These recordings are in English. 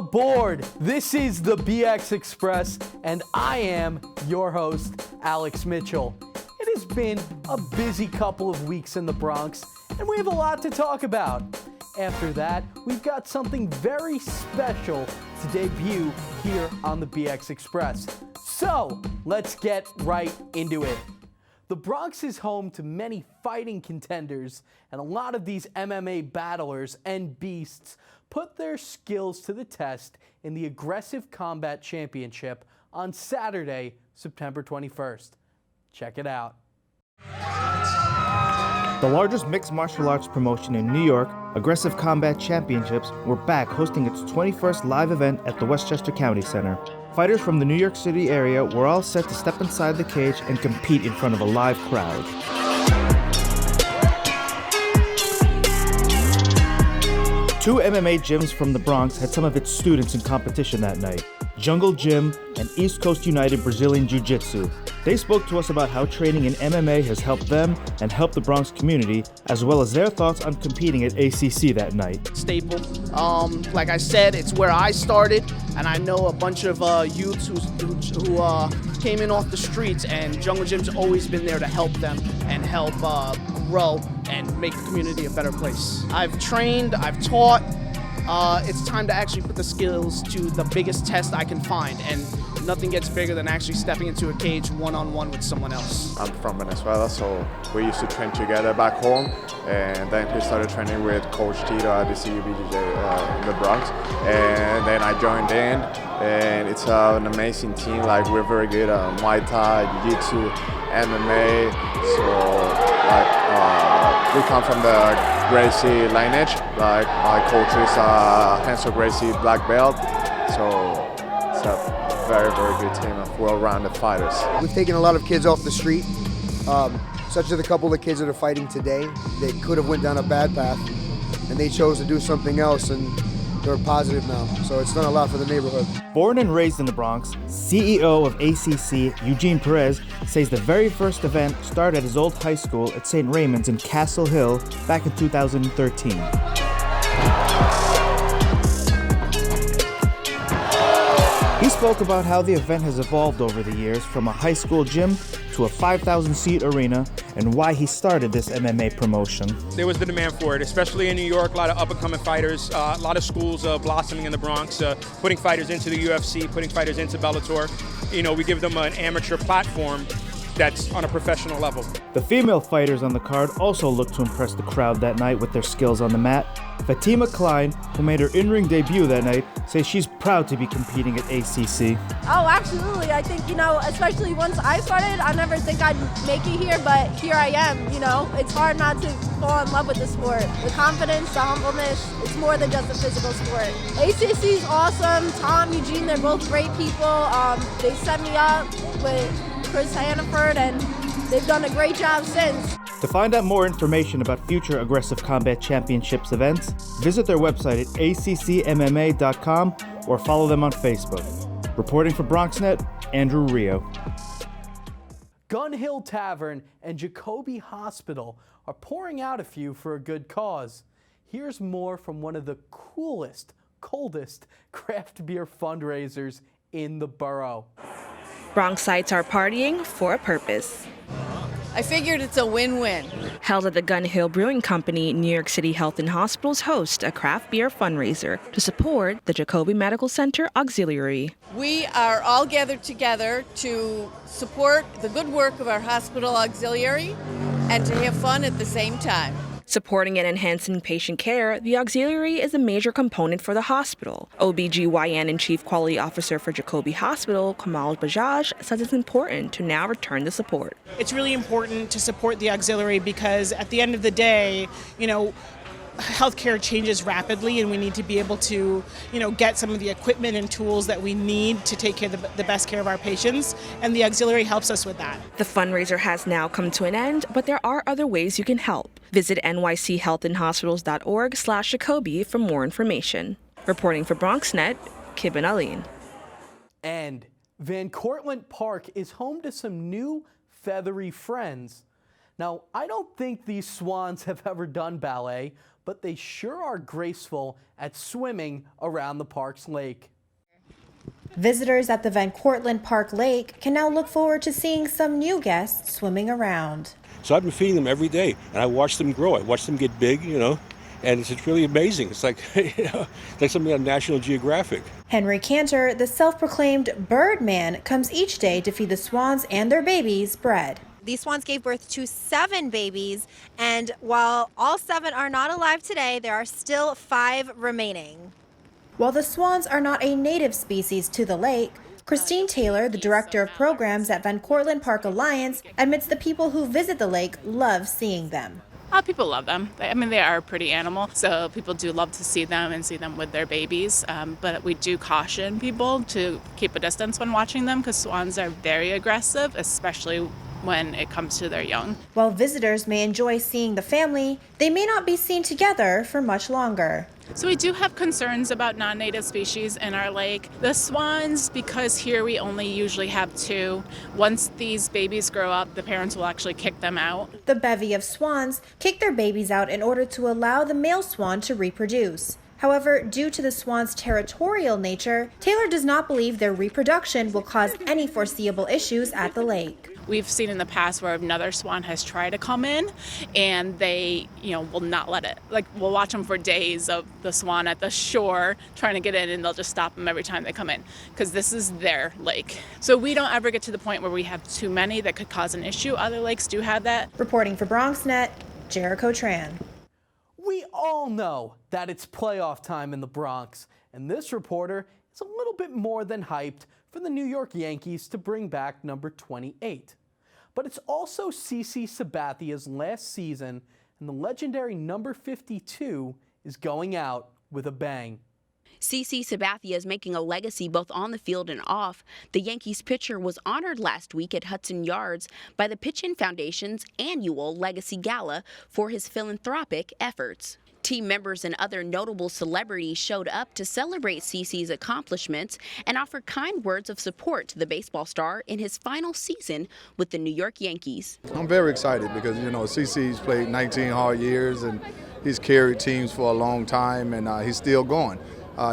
aboard. This is the BXExpress, and I am your host, Alex Mitchell. It has been a busy couple of weeks in the Bronx, and we have a lot to talk about. After that, we've got something very special to debut here on the BXExpress. So, let's get right into it. The Bronx is home to many fighting contenders, and a lot of these MMA battlers and beasts put their skills to the test in the Aggressive Combat Championship on Saturday, September 21st. Check it out. The largest mixed martial arts promotion in New York, Aggressive Combat Championships, were back hosting its 21st live event at the Westchester County Center. Fighters from the New York City area were all set to step inside the cage and compete in front of a live crowd. Two MMA gyms from the Bronx had some of its students in competition that night, Jungle Gym and East Coast United Brazilian Jiu-Jitsu. They spoke to us about how training in MMA has helped them and helped the Bronx community, as well as their thoughts on competing at ACC that night. Staple. Like I said, it's where I started, and I know a bunch of youths who came in off the streets, and Jungle Gym's always been there to help them and help grow and make the community a better place. I've trained, I've taught. It's time to actually put the skills to the biggest test I can find, and nothing gets bigger than actually stepping into a cage one-on-one with someone else. I'm from Venezuela, so we used to train together back home, and then we started training with Coach Tito at the CUBJJ in the Bronx, and then I joined in, and it's an amazing team. Like, we're very good at Muay Thai, Jiu-Jitsu, MMA, so we come from the Gracie lineage. Like, my coach is Hansel Gracie black belt, so it's a very, very good team of well-rounded fighters. We've taken a lot of kids off the street, such as a couple of kids that are fighting today. They could have went down a bad path, and they chose to do something else, and they're positive now. So it's done a lot for the neighborhood. Born and raised in the Bronx, CEO of ACC, Eugene Perez, says the very first event started at his old high school at St. Raymond's in Castle Hill back in 2013. He spoke about how the event has evolved over the years from a high school gym to a 5,000-seat arena and why he started this MMA promotion. There was the demand for it, especially in New York. A lot of up-and-coming fighters, a lot of schools blossoming in the Bronx, putting fighters into the UFC, putting fighters into Bellator. You know, we give them an amateur platform that's on a professional level. The female fighters on the card also looked to impress the crowd that night with their skills on the mat. Fatima Klein, who made her in-ring debut that night, says she's proud to be competing at ACC. Oh, absolutely. I think, especially once I started, I never think I'd make it here, but here I am, It's hard not to fall in love with the sport. The confidence, the humbleness, it's more than just a physical sport. ACC is awesome. Tom, Eugene, they're both great people. They set me up with Chris Hannaford, and they've done a great job since. To find out more information about future Aggressive Combat Championships events, visit their website at accmma.com or follow them on Facebook. Reporting for BronxNet, Andrew Rio. Gun Hill Tavern and Jacoby Hospital are pouring out a few for a good cause. Here's more from one of the coolest, coldest craft beer fundraisers in the borough. Bronxites are partying for a purpose. I figured it's a win-win. Held at the Gun Hill Brewing Company, New York City Health and Hospitals host a craft beer fundraiser to support the Jacoby Medical Center Auxiliary. We are all gathered together to support the good work of our hospital auxiliary and to have fun at the same time. Supporting and enhancing patient care, the auxiliary is a major component for the hospital. OBGYN and Chief Quality Officer for Jacoby Hospital, Kamal Bajaj, says it's important to now return the support. It's really important to support the auxiliary because at the end of the day, healthcare changes rapidly, and we need to be able to, get some of the equipment and tools that we need to take care of the best care of our patients, and the auxiliary helps us with that. The fundraiser has now come to an end, but there are other ways you can help. Visit nychealthandhospitals.org/Jacoby for more information. Reporting for BronxNet, Kibin Aline. And Van Cortlandt Park is home to some new feathery friends. Now, I don't think these swans have ever done ballet, but they sure are graceful at swimming around the park's lake. Visitors at the Van Cortlandt Park Lake can now look forward to seeing some new guests swimming around. So I've been feeding them every day, and I watch them grow. I watch them get big, and it's really amazing. It's like, it's like something on National Geographic. Henry Cantor, the self-proclaimed Birdman, comes each day to feed the swans and their babies bread. These swans gave birth to 7 babies, and while all 7 are not alive today, there are still 5 remaining. While the swans are not a native species to the lake, Christine Taylor, the director of programs at Van Cortlandt Park Alliance, admits the people who visit the lake love seeing them. People love them. They are a pretty animal, so people do love to see them and see them with their babies. But we do caution people to keep a distance when watching them because swans are very aggressive, especially when it comes to their young. While visitors may enjoy seeing the family, they may not be seen together for much longer. So we do have concerns about non-native species in our lake. The swans, because here we only usually have 2, once these babies grow up, the parents will actually kick them out. The bevy of swans kick their babies out in order to allow the male swan to reproduce. However, due to the swans' territorial nature, Taylor does not believe their reproduction will cause any foreseeable issues at the lake. We've seen in the past where another swan has tried to come in and they, will not let it. Like, we'll watch them for days of the swan at the shore trying to get in, and they'll just stop them every time they come in because this is their lake. So we don't ever get to the point where we have too many that could cause an issue. Other lakes do have that. Reporting for BronxNet, Jericho Tran. We all know that it's playoff time in the Bronx, and this reporter is a little bit more than hyped for the New York Yankees to bring back number 28. But it's also CC Sabathia's last season, and the legendary number 52 is going out with a bang. CC Sabathia is making a legacy both on the field and off. The Yankees pitcher was honored last week at Hudson Yards by the Pitch-In Foundation's annual Legacy Gala for his philanthropic efforts. Team members and other notable celebrities showed up to celebrate CC's accomplishments and offer kind words of support to the baseball star in his final season with the New York Yankees. I'm very excited because, CC's played 19 hard years and he's carried teams for a long time, and he's still going.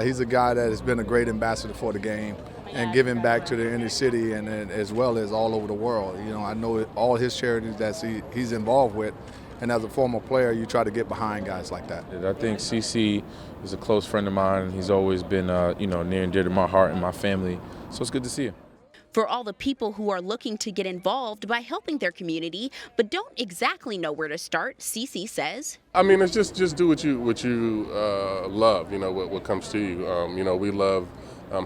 He's a guy that has been a great ambassador for the game and giving back to the inner city and as well as all over the world. I know all his charities that he's involved with. And as a former player, you try to get behind guys like that. I think CC is a close friend of mine. He's always been, near and dear to my heart and my family. So it's good to see him. For all the people who are looking to get involved by helping their community, but don't exactly know where to start, CC says. It's just do what you love. What comes to you. We love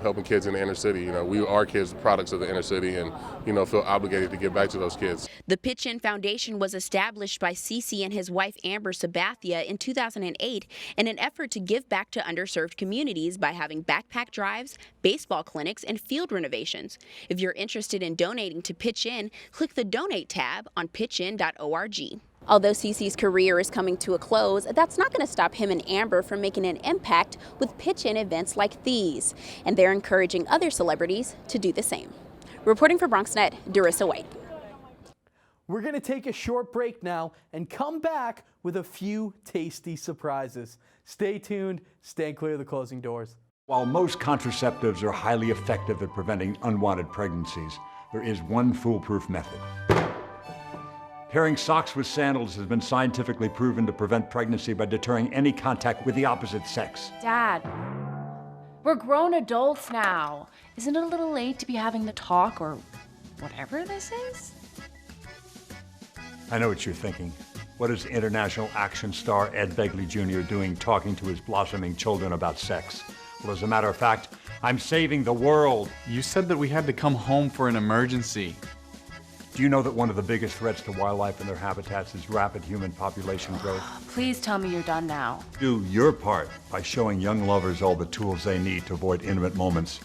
helping kids in the inner city. We are kids, products of the inner city, and feel obligated to give back to those kids. The Pitch-In Foundation was established by CC and his wife Amber Sabathia in 2008 in an effort to give back to underserved communities by having backpack drives, baseball clinics, and field renovations. If you're interested in donating to Pitch-In, click the Donate tab on pitchin.org. Although CC's career is coming to a close, that's not going to stop him and Amber from making an impact with pitch-in events like these. And they're encouraging other celebrities to do the same. Reporting for BronxNet, Darissa White. We're going to take a short break now and come back with a few tasty surprises. Stay tuned, stay clear of the closing doors. While most contraceptives are highly effective at preventing unwanted pregnancies, there is one foolproof method. Pairing socks with sandals has been scientifically proven to prevent pregnancy by deterring any contact with the opposite sex. Dad, we're grown adults now. Isn't it a little late to be having the talk or whatever this is? I know what you're thinking. What is international action star Ed Begley Jr. doing talking to his blossoming children about sex? Well, as a matter of fact, I'm saving the world. You said that we had to come home for an emergency. Do you know that one of the biggest threats to wildlife and their habitats is rapid human population growth? Please tell me you're done now. Do your part by showing young lovers all the tools they need to avoid intimate moments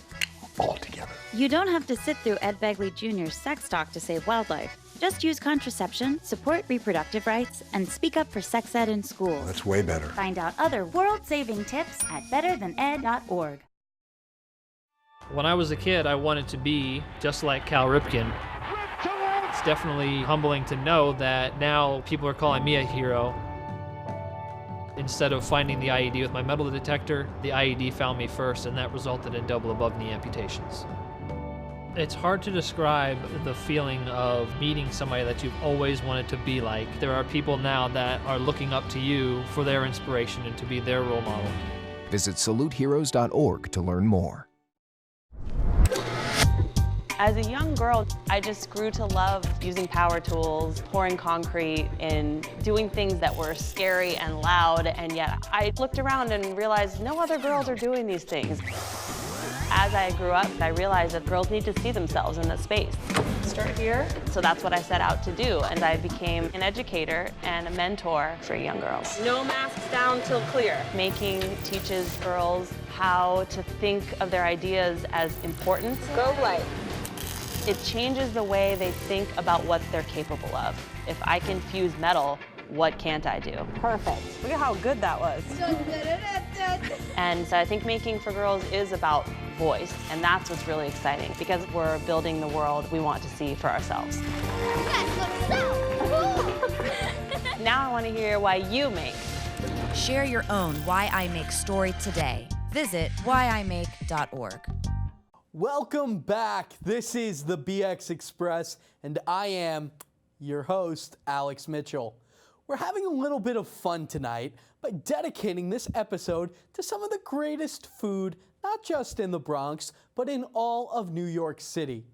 all together. You don't have to sit through Ed Begley Jr.'s sex talk to save wildlife. Just use contraception, support reproductive rights, and speak up for sex ed in schools. That's way better. Find out other world-saving tips at betterthaned.org. When I was a kid, I wanted to be just like Cal Ripken. It's definitely humbling to know that now people are calling me a hero. Instead of finding the IED with my metal detector, the IED found me first, and that resulted in double above-knee amputations. It's hard to describe the feeling of meeting somebody that you've always wanted to be like. There are people now that are looking up to you for their inspiration and to be their role model. Visit saluteheroes.org to learn more. As a young girl, I just grew to love using power tools, pouring concrete, and doing things that were scary and loud, and yet I looked around and realized no other girls are doing these things. As I grew up, I realized that girls need to see themselves in this space. Start here. So that's what I set out to do, and I became an educator and a mentor for young girls. No masks down till clear. Making teaches girls how to think of their ideas as important. Go light. It changes the way they think about what they're capable of. If I can fuse metal, what can't I do? Perfect. Look at how good that was. And so I think making for girls is about voice, and that's what's really exciting, because we're building the world we want to see for ourselves. Now I want to hear why you make. Share your own Why I Make story today. Visit whyimake.org. Welcome back. This is the BXExpress, and I am your host, Alex Mitchell. We're having a little bit of fun tonight by dedicating this episode to some of the greatest food, not just in the Bronx, but in all of New York City.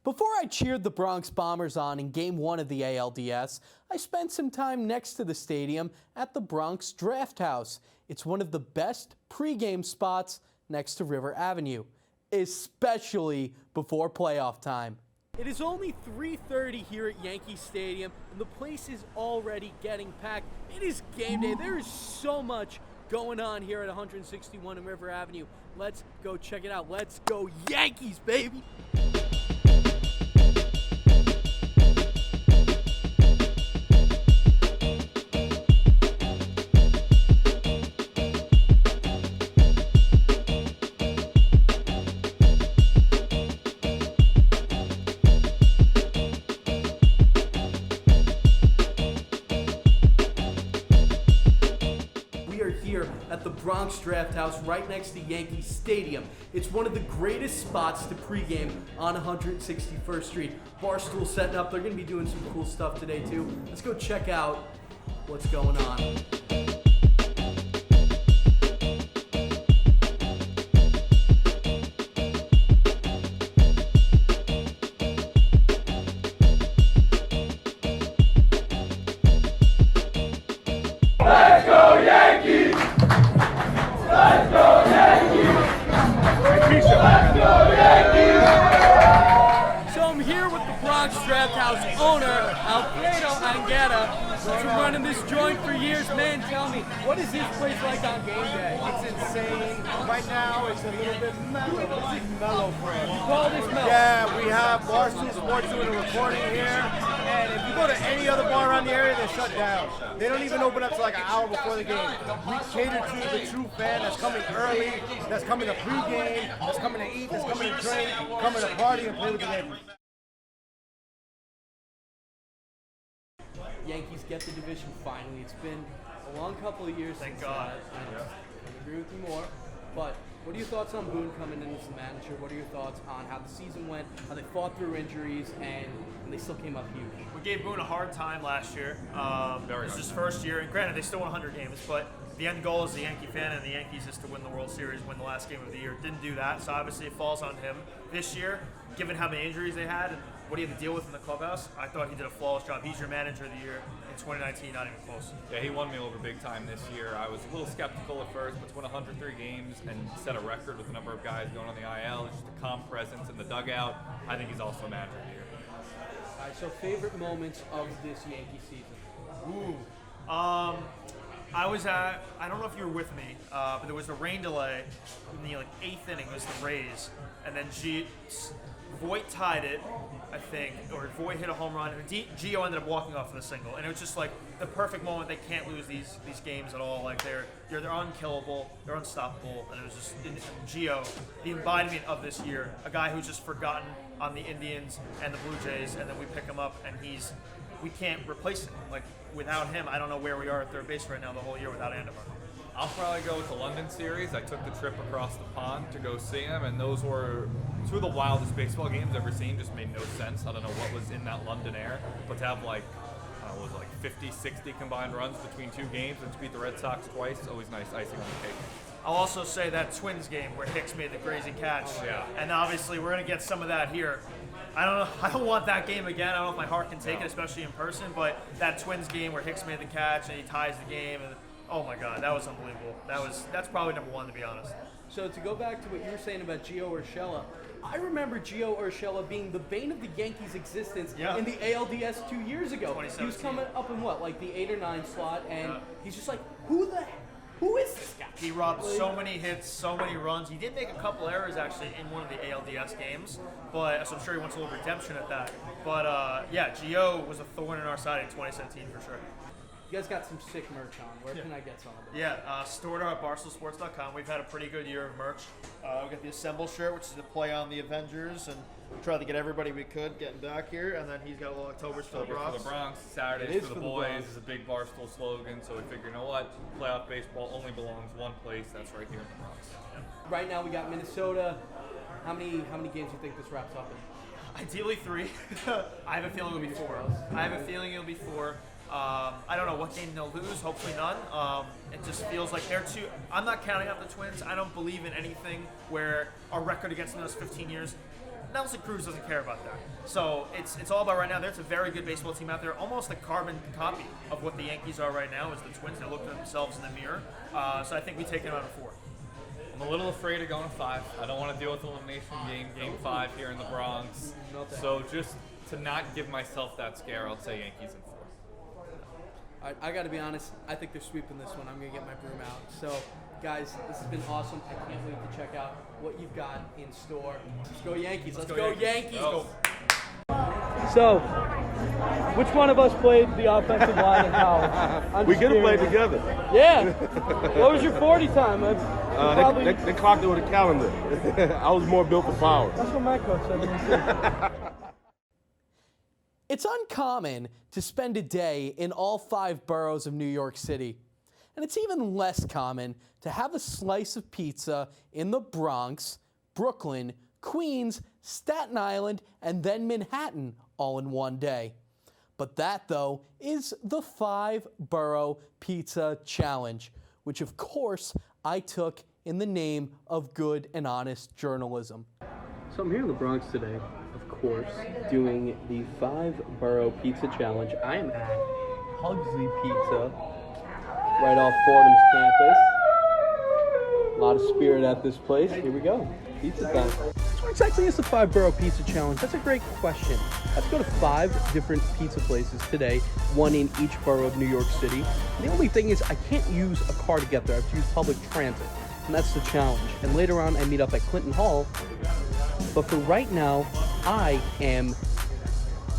Before I cheered the Bronx Bombers on in Game 1 of the ALDS, I spent some time next to the stadium at the Bronx Draft House. It's one of the best pregame spots next to River Avenue, especially before playoff time. It is only 3:30 here at Yankee Stadium, and the place is already getting packed. It is game day. There is so much going on here at 161 and River Avenue. Let's go check it out. Let's go Yankees, baby! At the Bronx Draft House right next to Yankee Stadium. It's one of the greatest spots to pregame on 161st Street. Barstool setting up. They're going to be doing some cool stuff today too. Let's go check out what's going on. Let's go Yankees! Let's go Yankees! Let's go Yankees! So I'm here with the Bronx Draft House owner, Alfredo Anguera. He's been running this joint for years. Man, tell me, what is this place like on game day? It's insane. Right now, it's a little bit mellow. This is mellow for us. You call this mellow? Yeah, we have Barstool Sports doing a recording here. And if you go to any other bar around the area, they're shut down. They don't even open up till like an hour before the game. We cater to the true fan that's coming early, that's coming to pregame, that's coming to eat, that's coming to drink, coming to party and play with the neighbors. Yankees get the division finally. It's been a long couple of years. Thank God. I agree with you more. But what are your thoughts on Boone coming in as the manager? What are your thoughts on how the season went, how they fought through injuries, and they still came up huge? We gave Boone a hard time last year. It's his first year, and granted, they still won 100 games, but the end goal as a Yankee fan and the Yankees is to win the World Series, win the last game of the year. Didn't do that, so obviously it falls on him. This year, given how many injuries they had and what he had to deal with in the clubhouse, I thought he did a flawless job. He's your manager of the year in 2019, not even close. Yeah, he won me over big time this year. I was a little skeptical at first, but to win 103 games and set a record with the number of guys going on the IL, just a calm presence in the dugout, I think he's also manager of the year. All right, so favorite moments of this Yankee season? Ooh. I was at, I don't know if you were with me, but there was a rain delay in the 8th inning was the Rays, and then Voit tied it, I think, or Voit hit a home run, and Gio ended up walking off with a single, and it was just like the perfect moment. They can't lose these games at all. Like they're unkillable, they're unstoppable, and it was just Gio, the embodiment of this year, a guy who's just forgotten on the Indians and the Blue Jays, and then we pick him up, and we can't replace him. Like without him, I don't know where we are at third base right now the whole year without Andujar. I'll probably go with the London series. I took the trip across the pond to go see him, and those were two of the wildest baseball games I've ever seen. Just made no sense. I don't know what was in that London air, but to have what was it, 50, 60 combined runs between two games and to beat the Red Sox twice, it's always nice icing on the cake. I'll also say that Twins game where Hicks made the crazy catch, and obviously we're going to get some of that here. I don't know. I don't want that game again. I don't know if my heart can take it, especially in person. But that Twins game where Hicks made the catch and he ties the game, and oh my God, that was unbelievable. That's probably number one, to be honest. So to go back to what you were saying about Gio Urshela, I remember Gio Urshela being the bane of the Yankees' existence in the ALDS 2 years ago. He was coming up in the 8 or 9 slot, and he's just like, who is this guy? He robbed so many hits, so many runs. He did make a couple errors actually in one of the ALDS games, but so I'm sure he wants a little redemption at that. But Gio was a thorn in our side in 2017 for sure. You guys got some sick merch on. Where can I get some of it? Yeah, stored at barstoolsports.com. We've had a pretty good year of merch. We got the Assemble shirt, which is a play on the Avengers, and we tried to get everybody we could getting back here. And then he's got a little October's for the Bronx. For the Bronx, Saturdays for the boys is a big Barstool slogan. So we figure, you know what? Playoff baseball only belongs one place. That's right here in the Bronx. Yeah. Right now we got Minnesota. How many games do you think this wraps up in? Ideally 3. I have a feeling it'll be 4. I don't know what game they'll lose. Hopefully none. It just feels like they're too. I'm not counting out the Twins. I don't believe in anything where our record against them is 15 years. Nelson Cruz doesn't care about that. So it's all about right now. There's a very good baseball team out there, almost a carbon copy of what the Yankees are right now. Is the Twins? They look at themselves in the mirror. So I think we take them out of 4. I'm a little afraid of going to 5. I don't want to deal with the elimination game 5 here in the Bronx. So just to not give myself that scare, I'll say Yankees in 4. I got to be honest, I think they're sweeping this one. I'm going to get my broom out. So, guys, this has been awesome. I can't wait to check out what you've got in store. Let's go Yankees. Let's go Yankees. Go. So, which one of us played the offensive line and how? We could have played together. Yeah. What was your 40 time? They clocked it with a calendar. I was more built for power. That's what my coach said. It's uncommon to spend a day in all 5 boroughs of New York City. And it's even less common to have a slice of pizza in the Bronx, Brooklyn, Queens, Staten Island, and then Manhattan all in one day. But that, though, is the 5-Borough Pizza Challenge, which, of course, I took in the name of good and honest journalism. So I'm here in the Bronx today, of course, doing the 5-Borough Pizza Challenge. I am at Pugsley Pizza, right off Fordham's campus. A lot of spirit at this place. Here we go. Pizza time. So what exactly is the 5-Borough Pizza Challenge? That's a great question. I have to go to 5 different pizza places today, 1 in each borough of New York City. The only thing is I can't use a car to get there. I have to use public transit, and that's the challenge. And later on, I meet up at Clinton Hall. But for right now, I am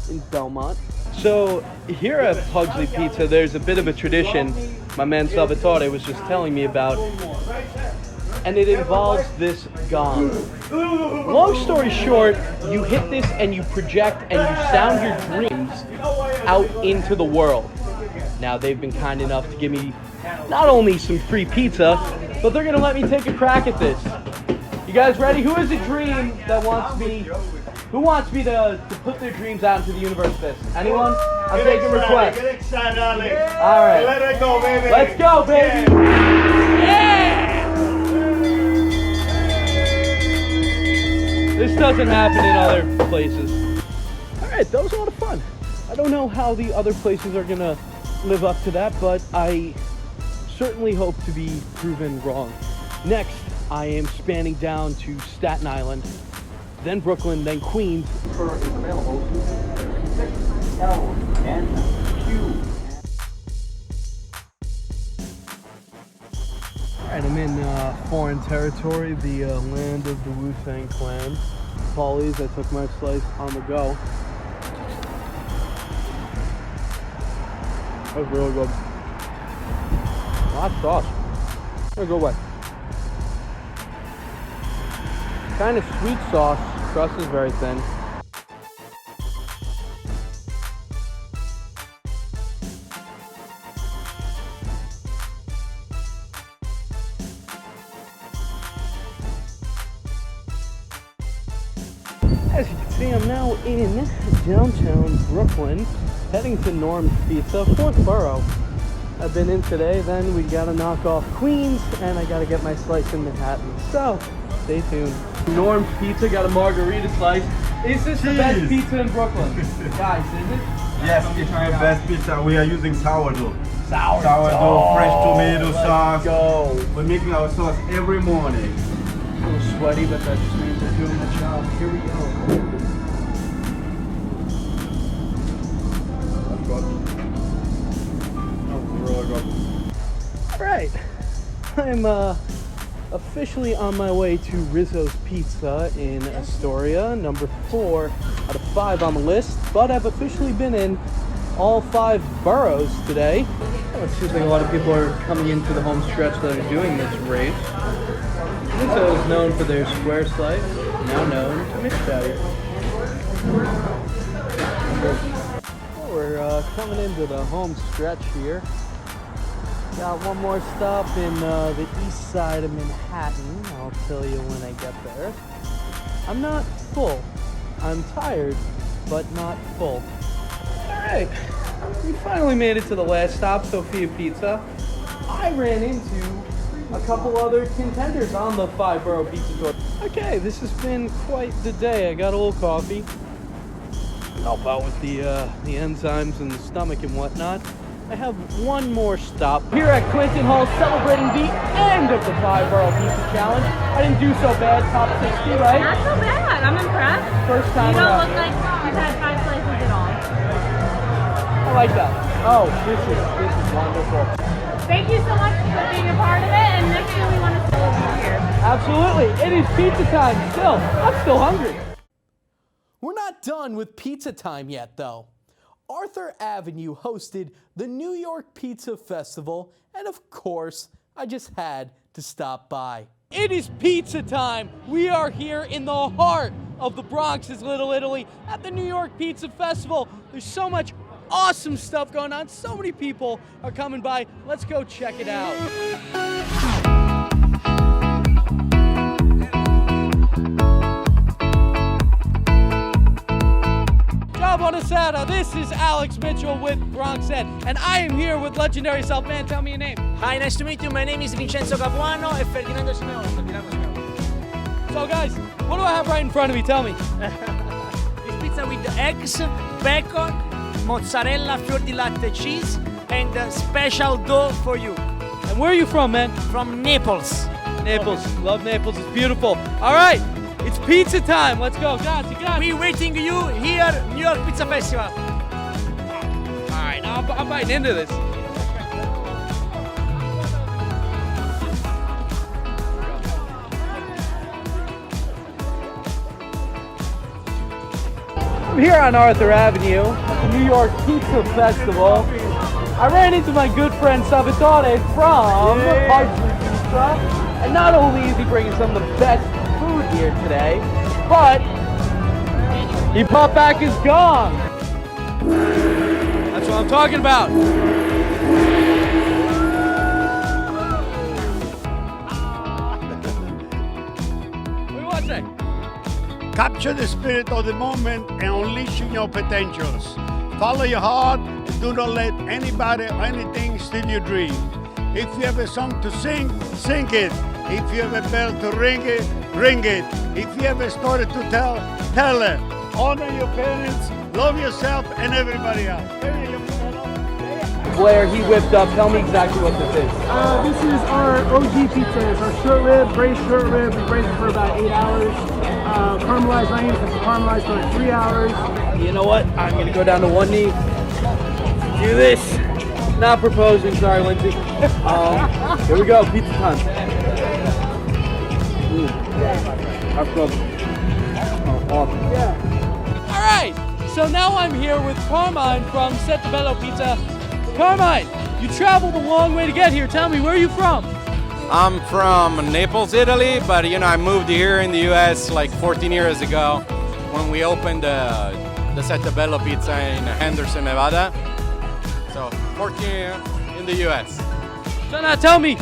in Belmont. So here at Pugsley Pizza, there's a bit of a tradition my man Sabathia was just telling me about, and it involves this gong. Long story short, you hit this and you project and you sound your dreams out into the world. Now they've been kind enough to give me not only some free pizza, but they're gonna let me take a crack at this. You guys ready? Who has a dream that wants me? Who wants me to put their dreams out into the universe? This? Anyone? I'm taking requests. Get excited, Alex. All right. Let it go, baby. Let's go, baby. Yeah! This doesn't happen in other places. All right, that was a lot of fun. I don't know how the other places are gonna live up to that, but I certainly hope to be proven wrong. Next, I am spanning down to Staten Island, then Brooklyn, then Queens. Available to L and Q. Alright, I'm in foreign territory, the land of the Wu-Tang Clan. Paulie's, I took my slice on the go. That was really good. Hot sauce. In a good way. Kind of sweet sauce. Crust is very thin. As you can see, I'm now in downtown Brooklyn, heading to Norm's Pizza, 4th Borough. I've been in today, then we gotta knock off Queens, and I gotta get my slice in Manhattan. So, stay tuned. Norm's Pizza got a margarita slice. Is this the best pizza in Brooklyn? Guys, is it? Yes, it's the best pizza. We are using sourdough. Sourdough, fresh tomato sauce. Go. We're making our sauce every morning. A little sweaty, but that just means they're doing the job. Here we go. That's good. That was really good. Alright. I'm officially on my way to Rizzo's Pizza in Astoria, number 4 out of 5 on the list, but I've officially been in all 5 boroughs today. It seems like a lot of people are coming into the home stretch that are doing this race. Rizzo is known for their square slice, now known to mixed value. Well, we're coming into the home stretch here. Got one more stop in the east side of Manhattan. I'll tell you when I get there. I'm not full. I'm tired, but not full. Alright, we finally made it to the last stop, Sophia Pizza. I ran into a couple other contenders on the 5-borough pizza tour. Okay, this has been quite the day. I got a little coffee. Help out with the enzymes in the stomach and whatnot. I have one more stop here at Clinton Hall, celebrating the end of the 5-borough pizza challenge. I didn't do so bad, top 60, right? Not so bad. I'm impressed. First time You don't around. look like you've had 5 slices at all. I like that. Oh, this is wonderful. Thank you so much for being a part of it, and next year we want to still be here. Absolutely. It is pizza time still. I'm still hungry. We're not done with pizza time yet, though. Arthur Avenue hosted the New York Pizza Festival, and of course, I just had to stop by. It is pizza time. We are here in the heart of the Bronx's Little Italy at the New York Pizza Festival. There's so much awesome stuff going on. So many people are coming by. Let's go check it out. Ciao, buonasera. This is Alex Mitchell with BronxNet, and I am here with legendary self. Man, tell me your name. Hi, nice to meet you. My name is Vincenzo Capuano and Ferdinando Simeone. So guys, what do I have right in front of me? Tell me. It's pizza with eggs, bacon, mozzarella, fior di latte cheese, and special dough for you. And where are you from, man? From Naples. Naples. Love Naples. It's beautiful. All right. It's pizza time. Let's go. Grazie. We're waiting you here, New York Pizza Festival. All right. I'm biting into this. I'm here on Arthur Avenue at the New York Pizza Festival. I ran into my good friend Sabathia from Hudson Pizza, and not only is he bringing some of the best food here today, but he brought back his gong. That's what I'm talking about. What do you want to say? Capture the spirit of the moment and unleash your potentials. Follow your heart and do not let anybody or anything steal your dream. If you have a song to sing, sing it. If you have a bell to ring it, ring it. If you have a story to tell, tell it. Honor your parents, love yourself and everybody else. Blair, he whipped up. Tell me exactly what this is. This is our OG pizza. It's our short rib, braised short rib. We braised it for about 8 hours. Caramelized onions, it's caramelized for like 3 hours. You know what? I'm gonna go down to one knee. Do this. Not proposing, sorry, Lindsay. Here we go, pizza time. All right, so now I'm here with Carmine from Sabathia Pizza. Carmine, you traveled a long way to get here. Tell me, where are you from? I'm from Naples, Italy, but I moved here in the U.S. like 14 years ago when we opened the Sabathia Pizza in Henderson, Nevada. So 14 years in the U.S. So now tell me,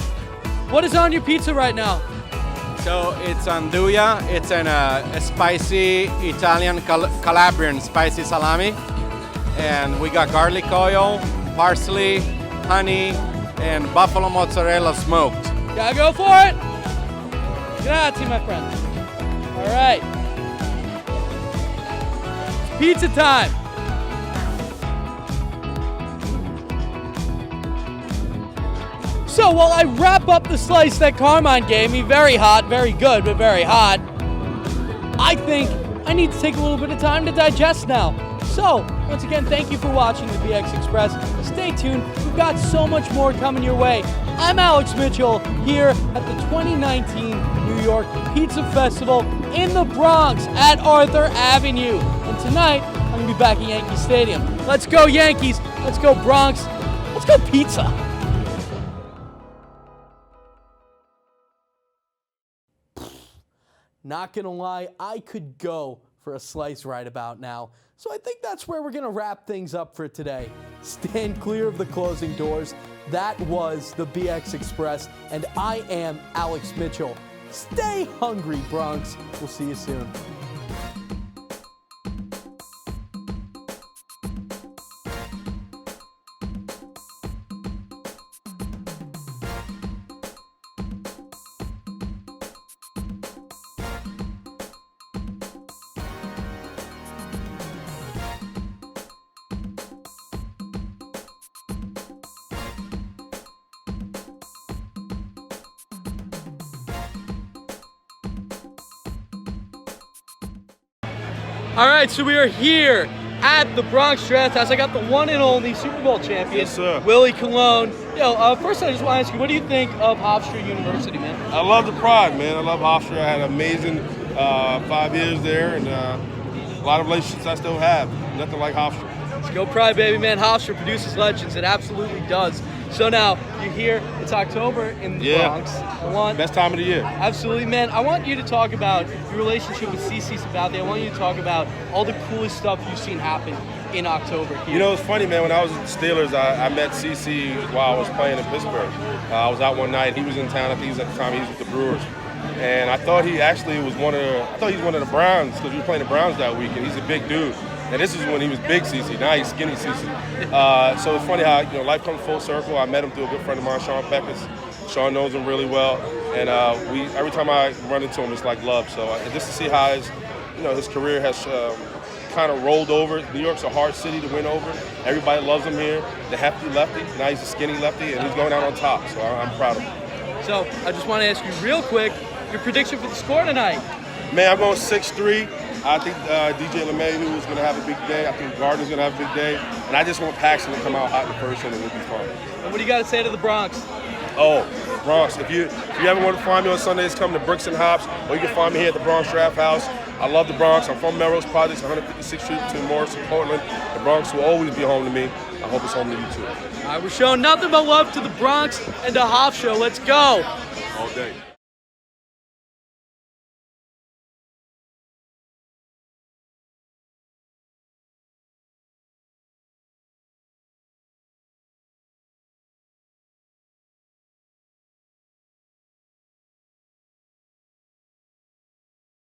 what is on your pizza right now? So it's andouille. It's a spicy Italian Calabrian spicy salami, and we got garlic oil, parsley, honey, and buffalo mozzarella smoked. Gotta go for it. Grazie, my friend. All right. It's pizza time. So while I wrap up the slice that Carmine gave me, very hot, very good, but very hot, I think I need to take a little bit of time to digest now. So, once again, thank you for watching the BXExpress. Stay tuned. We've got so much more coming your way. I'm Alex Mitchell here at the 2019 New York Pizza Festival in the Bronx at Arthur Avenue. And tonight, I'm going to be back at Yankee Stadium. Let's go Yankees. Let's go Bronx. Let's go pizza. Not gonna lie, I could go for a slice right about now. So I think that's where we're gonna wrap things up for today. Stand clear of the closing doors. That was the BXExpress, and I am Alex Mitchell. Stay hungry, Bronx. We'll see you soon. All right, so we are here at the Bronx Draft House. I got the one and only Super Bowl champion, yes, sir. Willie Colon. First I just want to ask you, what do you think of Hofstra University, man? I love the pride, man. I love Hofstra. I had an amazing 5 years there, and a lot of relationships I still have. Nothing like Hofstra. Let's go Pride, baby, man. Hofstra produces legends. It absolutely does. So now, you're here, it's October in the Bronx. Best time of the year. Absolutely, man. I want you to talk about your relationship with CC Sabathia. I want you to talk about all the coolest stuff you've seen happen in October here. You know, it's funny, man. When I was at the Steelers, I met CC while I was playing in Pittsburgh. I was out one night. He was in town. I think at the time he was with the Brewers. And I thought he actually was one of the Browns, because we were playing the Browns that week, and he's a big dude. And this is when he was big CC. Now he's skinny CC. So it's funny how life comes full circle. I met him through a good friend of mine, Sean Peckers. Sean knows him really well, and every time I run into him, it's like love. So just to see how his career has kind of rolled over. New York's a hard city to win over. Everybody loves him here. The hefty lefty. Now he's a skinny lefty, and he's going out on top. So I'm proud of him. So I just want to ask you real quick your prediction for the score tonight. Man, I'm going 6-3. I think DJ LeMahieu is going to have a big day. I think Gardner's going to have a big day. And I just want Paxton to come out hot in the first inning. It'll be fun. And what do you got to say to the Bronx? Oh, Bronx. If you ever want to find me on Sundays, come to Bricks and Hops, or you can find me here at the Bronx Draft House. I love the Bronx. I'm from Melrose Projects, 156th Street between Morris and Portland. The Bronx will always be home to me. I hope it's home to you too. All right, we're showing nothing but love to the Bronx and to Hofstra. Let's go. All day.